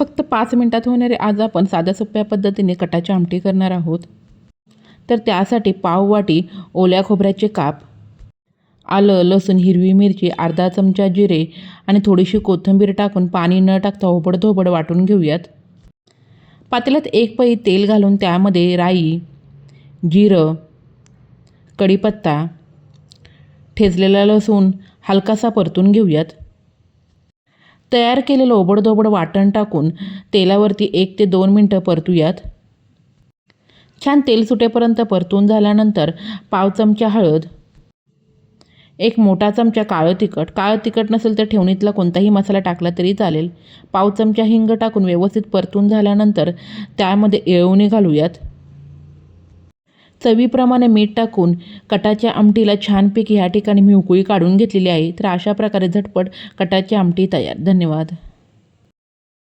फक्त 5 मिनिटात होणारे आज आपण साध्या सोप्या पद्धतीने कटाची आमटी करणार आहोत। तर त्यासाठी पाव वाटी ओल्या खोबऱ्याचे काप, आलं, लसूण, हिरवी मिरची, अर्धा चमचा जिरे आणि थोडीशी कोथिंबीर टाकून पाणी न टाकता ओबडधोबड वाटून घेऊयात। पातेल्यात 1 पळी तेल घालून त्यामध्ये राई, जिरं, कढीपत्ता, ठेचलेला लसूण हलकासा परतून घेऊयात। तयार केलेलं ओबडधोबड वाटण टाकून तेलावरती 1 ते 2 मिनटं परतूयात। छान तेल सुटेपर्यंत परतून झाल्यानंतर पाव चमचा हळद, 1 मोठा चमचा काळं तिखट नसेल तर ठेवणीतला कोणताही मसाला टाकला तरी चालेल, पाव चमचा हिंग टाकून व्यवस्थित परतून झाल्यानंतर त्यामध्ये येळवणी घालूयात। चवीप्रमाणे मीठ टाकून कटाच्या आमटीला छानपैकी ह्या ठिकाणी मी उकळी काढून घेतलेली आहे। तर अशा प्रकारे झटपट कटाची आमटी तयार। धन्यवाद।